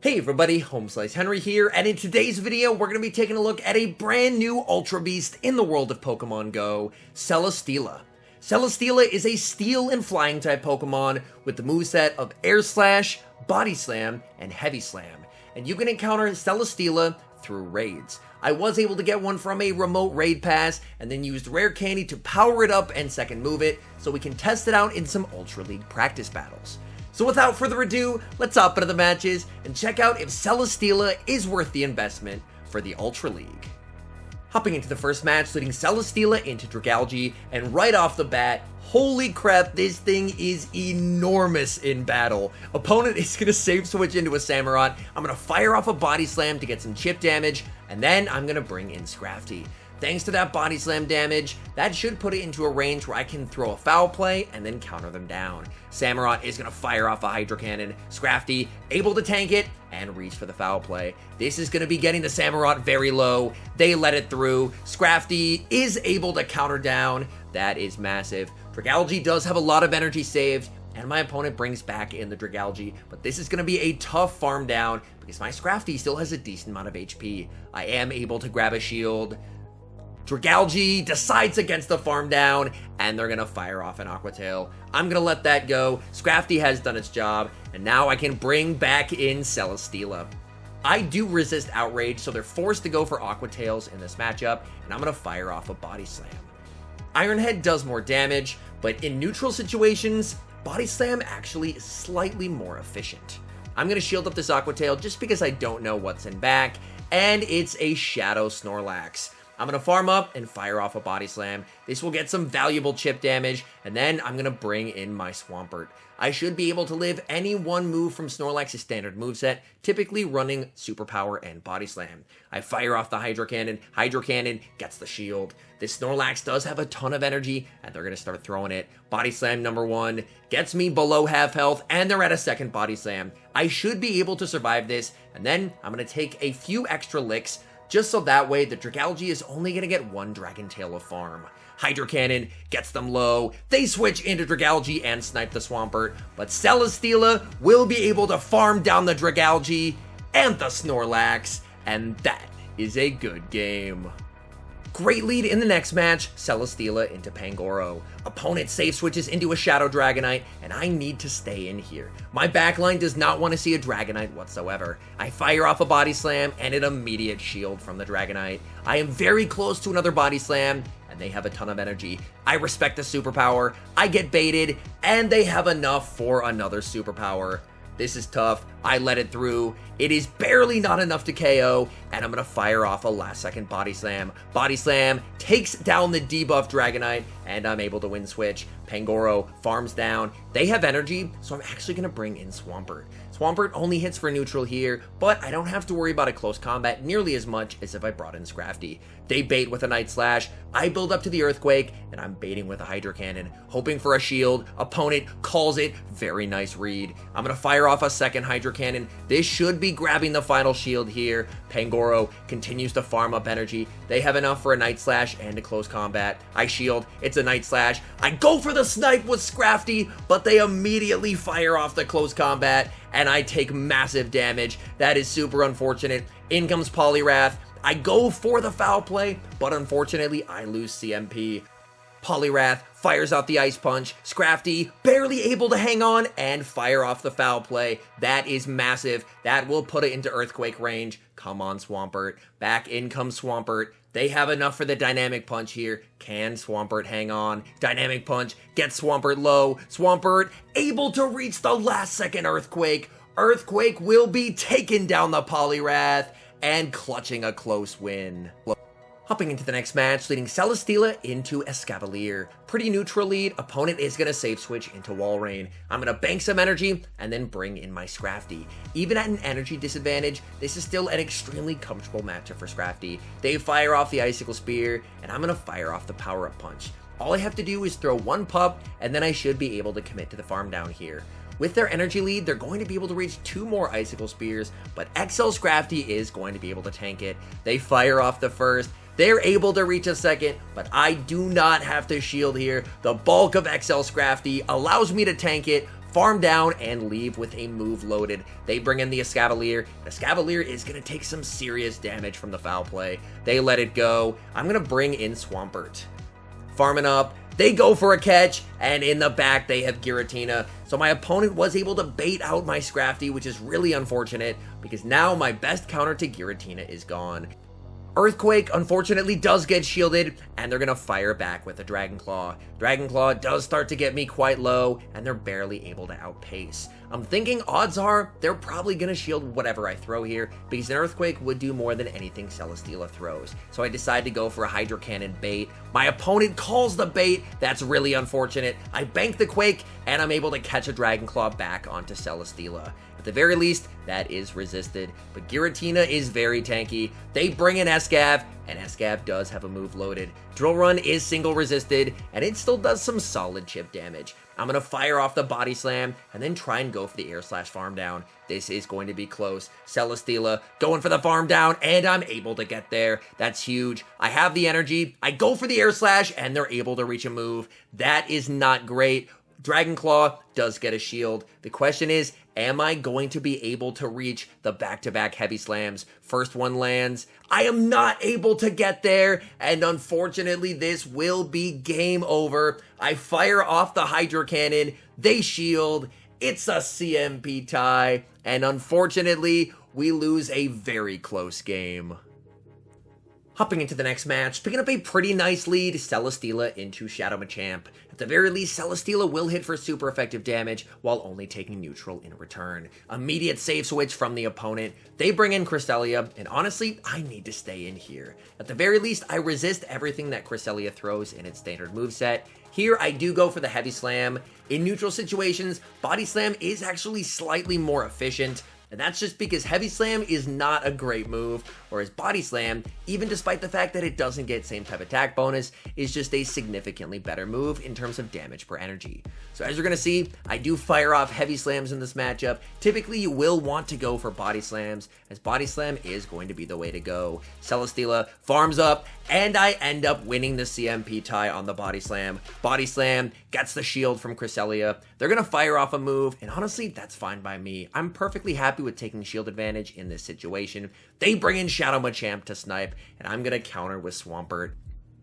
Hey everybody, HomeSliceHenry here, and in today's video, we're going to be taking a look at a brand new Ultra Beast in the world of Pokemon Go, Celesteela. Celesteela is a Steel and Flying type Pokemon with the moveset of Air Slash, Body Slam, and Heavy Slam, and you can encounter Celesteela through raids. I was able to get one from a remote raid pass, and then used Rare Candy to power it up and second move it, so we can test it out in some Ultra League practice battles. So without further ado, let's hop into the matches and check out if Celesteela is worth the investment for the Ultra League. Hopping into the first match, leading Celesteela into Dragalge, and right off the bat, holy crap, this thing is enormous in battle. Opponent is going to save switch into a Samurott, I'm going to fire off a Body Slam to get some chip damage, and then I'm going to bring in Scrafty. Thanks to that Body Slam damage, that should put it into a range where I can throw a Foul Play and then counter them down. Samurott is going to fire off a Hydro Cannon, Scrafty able to tank it and reach for the Foul Play. This is going to be getting the Samurott very low. They let it through. Scrafty is able to counter down. That is massive. Dragalge does have a lot of energy saved, and my opponent brings back in the Dragalge, but this is going to be a tough farm down because my Scrafty still has a decent amount of HP. I am able to grab a shield. Dragalge decides against the farm down, and they're going to fire off an Aqua Tail. I'm going to let that go. Scrafty has done its job, and now I can bring back in Celesteela. I do resist Outrage, so they're forced to go for Aqua Tails in this matchup, and I'm going to fire off a Body Slam. Iron Head does more damage, but in neutral situations, Body Slam actually is slightly more efficient. I'm going to shield up this Aqua Tail just because I don't know what's in back, and it's a Shadow Snorlax. I'm going to farm up and fire off a Body Slam. This will get some valuable chip damage, and then I'm going to bring in my Swampert. I should be able to live any one move from Snorlax's standard moveset, typically running Superpower and Body Slam. I fire off the Hydro Cannon gets the shield. This Snorlax does have a ton of energy, and they're going to start throwing it. Body Slam number 1 gets me below half health, and they're at a second Body Slam. I should be able to survive this, and then I'm going to take a few extra licks, just so that way the Dragalge is only going to get one Dragon Tail of farm. Hydro Cannon gets them low, they switch into Dragalge and snipe the Swampert, but Celesteela will be able to farm down the Dragalge and the Snorlax, and that is a good game. Great lead in the next match, Celesteela into Pangoro. Opponent safe switches into a Shadow Dragonite, and I need to stay in here. My backline does not want to see a Dragonite whatsoever. I fire off a Body Slam and an immediate shield from the Dragonite. I am very close to another Body Slam, and they have a ton of energy. I respect the Superpower, I get baited, and they have enough for another Superpower. This is tough. I let it through. It is barely not enough to KO, and I'm going to fire off a last second Body Slam. Body Slam takes down the debuff Dragonite, and I'm able to win switch. Pangoro farms down. They have energy, so I'm actually going to bring in Swampert. Swampert only hits for neutral here, but I don't have to worry about a close combat nearly as much as if I brought in Scrafty. They bait with a Night Slash, I build up to the Earthquake, and I'm baiting with a Hydro Cannon, hoping for a shield. Opponent calls it, very nice read. I'm going to fire off a second Hydro Cannon. This should be grabbing the final shield here. Pangoro continues to farm up energy. They have enough for a Night Slash and a close combat. I shield, it's a Night Slash. I go for the snipe with Scrafty, but they immediately fire off the close combat, and I take massive damage. That is super unfortunate. In comes Poliwrath. I go for the Foul Play, but unfortunately I lose CMP. Poliwrath fires out the Ice Punch. Scrafty barely able to hang on and fire off the Foul Play. That is massive. That will put it into Earthquake range. Come on, Swampert. Back in comes Swampert. They have enough for the Dynamic Punch here. Can Swampert hang on? Dynamic Punch gets Swampert low. Swampert able to reach the last second Earthquake. Earthquake will be taking down the Poliwrath and clutching a close win. Hopping into the next match, leading Celesteela into Escavalier. Pretty neutral lead, opponent is going to safe switch into Walrein. I'm going to bank some energy and then bring in my Scrafty. Even at an energy disadvantage, this is still an extremely comfortable matchup for Scrafty. They fire off the Icicle Spear, and I'm going to fire off the Power Up Punch. All I have to do is throw one pup, and then I should be able to commit to the farm down here. With their energy lead, they're going to be able to reach 2 more Icicle Spears, but XL Scrafty is going to be able to tank it. They fire off the first. They're able to reach a second, but I do not have to shield here. The bulk of XL Scrafty allows me to tank it, farm down, and leave with a move loaded. They bring in the Escavalier. The Escavalier is going to take some serious damage from the foul play. They let it go. I'm going to bring in Swampert. Farming up. They go for a catch, and in the back, they have Giratina. So my opponent was able to bait out my Scrafty, which is really unfortunate, because now my best counter to Giratina is gone. Earthquake, unfortunately, does get shielded, and they're going to fire back with a Dragon Claw. Dragon Claw does start to get me quite low, and they're barely able to outpace. I'm thinking odds are they're probably going to shield whatever I throw here, because an Earthquake would do more than anything Celesteela throws. So I decide to go for a Hydro Cannon bait. My opponent calls the bait. That's really unfortunate. I bank the Quake, and I'm able to catch a Dragon Claw back onto Celesteela. At the very least, that is resisted, but Giratina is very tanky. They bring in Escav, and Escav does have a move loaded. Drill Run is single resisted, and it still does some solid chip damage. I'm going to fire off the Body Slam, and then try and go for the Air/Farm Down. This is going to be close. Celesteela going for the Farm Down, and I'm able to get there. That's huge. I have the energy. I go for the Air Slash, and they're able to reach a move. That is not great. Dragon Claw does get a shield. The question is, am I going to be able to reach the back-to-back heavy slams? First one lands. I am not able to get there, and unfortunately, this will be game over. I fire off the Hydro Cannon. They shield. It's a CMP tie, and unfortunately, we lose a very close game. Hopping into the next match, picking up a pretty nice lead, Celesteela into Shadow Machamp. At the very least, Celesteela will hit for super effective damage while only taking neutral in return. Immediate save switch from the opponent. They bring in Cresselia, and honestly, I need to stay in here. At the very least, I resist everything that Cresselia throws in its standard moveset. Here, I do go for the Heavy Slam. In neutral situations, Body Slam is actually slightly more efficient. And that's just because Heavy Slam is not a great move, whereas Body Slam, even despite the fact that it doesn't get same type attack bonus, is just a significantly better move in terms of damage per energy. So as you're going to see, I do fire off Heavy Slams in this matchup. Typically, you will want to go for Body Slams, as Body Slam is going to be the way to go. Celesteela farms up, and I end up winning the CMP tie on the Body Slam. Body Slam gets the shield from Cresselia. They're going to fire off a move, and honestly, that's fine by me. I'm perfectly happy with taking shield advantage in this situation. They bring in Shadow Machamp to snipe, and I'm going to counter with Swampert.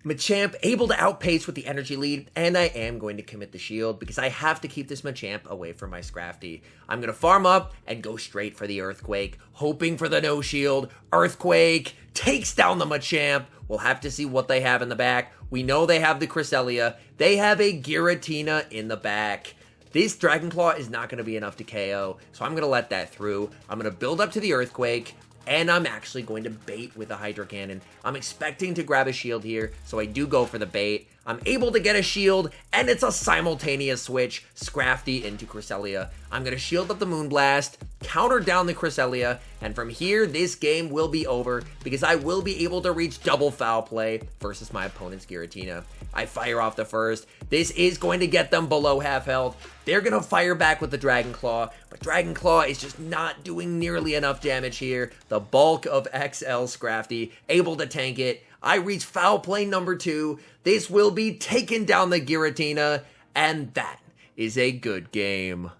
Machamp able to outpace with the energy lead, and I am going to commit the shield because I have to keep this Machamp away from my Scrafty. I'm going to farm up and go straight for the Earthquake, hoping for the no shield. Earthquake takes down the Machamp. We'll have to see what they have in the back. We know they have the Cresselia. They have a Giratina in the back. This Dragon Claw is not going to be enough to KO, so I'm going to let that through. I'm going to build up to the Earthquake, and I'm actually going to bait with a Hydro Cannon. I'm expecting to grab a shield here, so I do go for the bait. I'm able to get a shield, and it's a simultaneous switch. Scrafty into Cresselia. I'm going to shield up the Moonblast, counter down the Cresselia, and from here, this game will be over because I will be able to reach double foul play versus my opponent's Giratina. I fire off the first. This is going to get them below half health. They're going to fire back with the Dragon Claw, but Dragon Claw is just not doing nearly enough damage here. The bulk of XL Scrafty able to tank it. I reach foul play number 2. This will be taking down the Giratina, and that is a good game.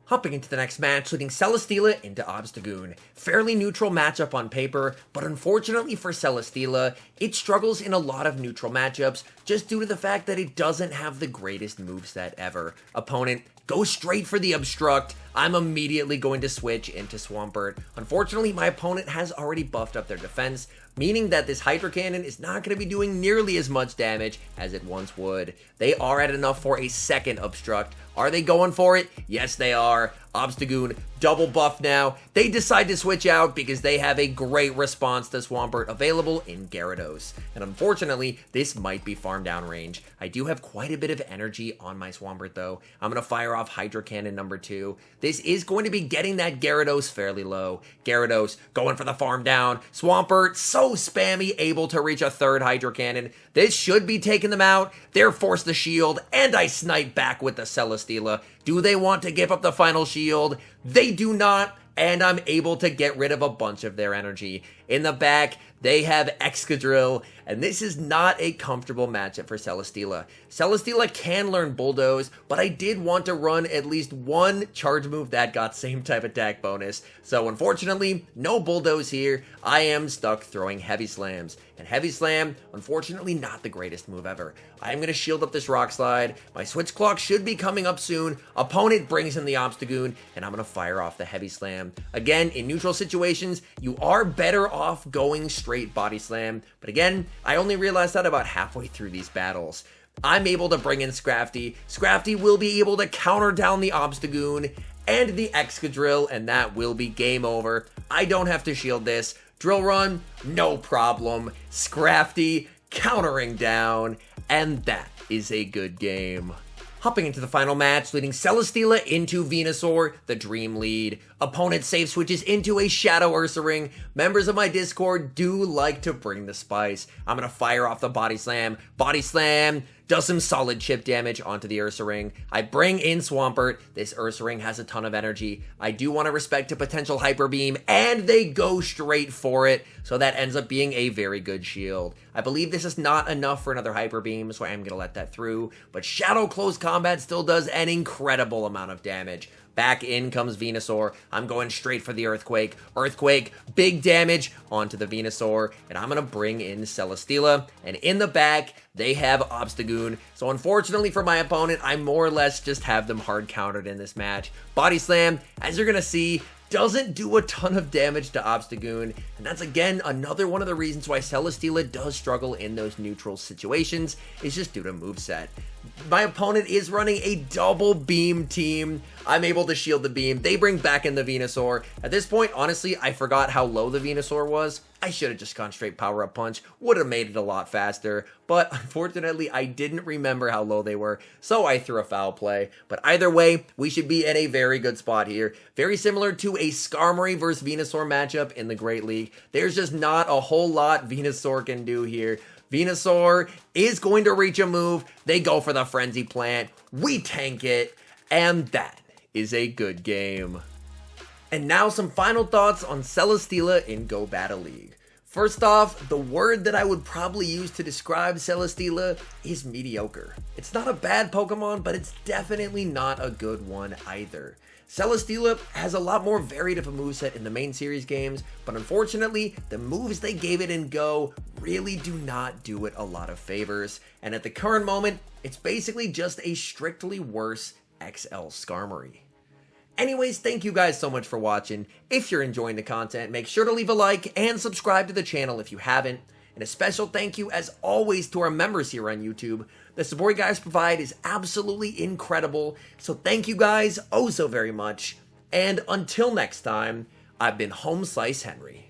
Hopping into the next match, leading Celesteela into Obstagoon. Fairly neutral matchup on paper, but unfortunately for Celesteela, it struggles in a lot of neutral matchups just due to the fact that it doesn't have the greatest moveset ever. Opponent, go straight for the Obstruct. I'm immediately going to switch into Swampert. Unfortunately, my opponent has already buffed up their defense, meaning that this Hydro Cannon is not going to be doing nearly as much damage as it once would. They are at enough for a second Obstruct. Are they going for it? Yes, they are. Obstagoon, double buff now. They decide to switch out because they have a great response to Swampert available in Gyarados. And unfortunately, this might be farm down range. I do have quite a bit of energy on my Swampert though. I'm going to fire off Hydro Cannon number 2. This is going to be getting that Gyarados fairly low. Gyarados going for the farm down. Swampert, so spammy, able to reach a third Hydro Cannon. This should be taking them out. They're forced the shield, and I snipe back with the Celesteela. Do they want to give up the final shield? They do not, and I'm able to get rid of a bunch of their energy. In the back, they have Excadrill, and this is not a comfortable matchup for Celesteela. Celesteela can learn Bulldoze, but I did want to run at least one charge move that got same type attack bonus. So unfortunately, no Bulldoze here. I am stuck throwing Heavy Slams. And Heavy Slam, unfortunately, not the greatest move ever. I am going to shield up this Rock Slide. My Switch Clock should be coming up soon. Opponent brings in the Obstagoon, and I'm going to fire off the Heavy Slam. Again, in neutral situations, you are better off going straight Body Slam. But again, I only realized that about halfway through these battles. I'm able to bring in Scrafty. Scrafty will be able to counter down the Obstagoon and the Excadrill, and that will be game over. I don't have to shield this. Drill Run, no problem. Scrafty countering down, and that is a good game. Hopping into the final match, leading Celesteela into Venusaur, the Dream Lead. Opponent safe switches into a Shadow Ursaring. Members of my Discord do like to bring the spice. I'm going to fire off the Body Slam. Body Slam does some solid chip damage onto the Ursaring. I bring in Swampert. This Ursaring has a ton of energy. I do want to respect a potential Hyper Beam, and they go straight for it. So that ends up being a very good shield. I believe this is not enough for another Hyper Beam, so I am going to let that through. But Shadow Close Combat still does an incredible amount of damage. Back in comes Venusaur. I'm going straight for the Earthquake. Earthquake, big damage onto the Venusaur. And I'm going to bring in Celesteela. And in the back, they have Obstagoon. So unfortunately for my opponent, I more or less just have them hard countered in this match. Body Slam, as you're going to see, doesn't do a ton of damage to Obstagoon, and that's again another one of the reasons why Celesteela does struggle in those neutral situations, is just due to moveset. My opponent is running a double beam team. I'm able to shield the beam. They bring back in the Venusaur. At this point, honestly, I forgot how low the Venusaur was. I should have just gone straight Power Up Punch. Would have made it a lot faster. But unfortunately, I didn't remember how low they were, so I threw a foul play. But either way, we should be in a very good spot here. Very similar to a Skarmory versus Venusaur matchup in the Great League. There's just not a whole lot Venusaur can do here. Venusaur is going to reach a move. They go for the Frenzy Plant. We tank it. And that is a good game. And now some final thoughts on Celesteela in Go Battle League. First off, the word that I would probably use to describe Celesteela is mediocre. It's not a bad Pokemon, but it's definitely not a good one either. Celesteela has a lot more varied of a moveset in the main series games, but unfortunately, the moves they gave it in Go really do not do it a lot of favors, and at the current moment, it's basically just a strictly worse XL Skarmory. Anyways, thank you guys so much for watching. If you're enjoying the content, make sure to leave a like and subscribe to the channel if you haven't. And a special thank you, as always, to our members here on YouTube. The support you guys provide is absolutely incredible, so thank you guys oh so very much. And until next time, I've been HomeSliceHenry.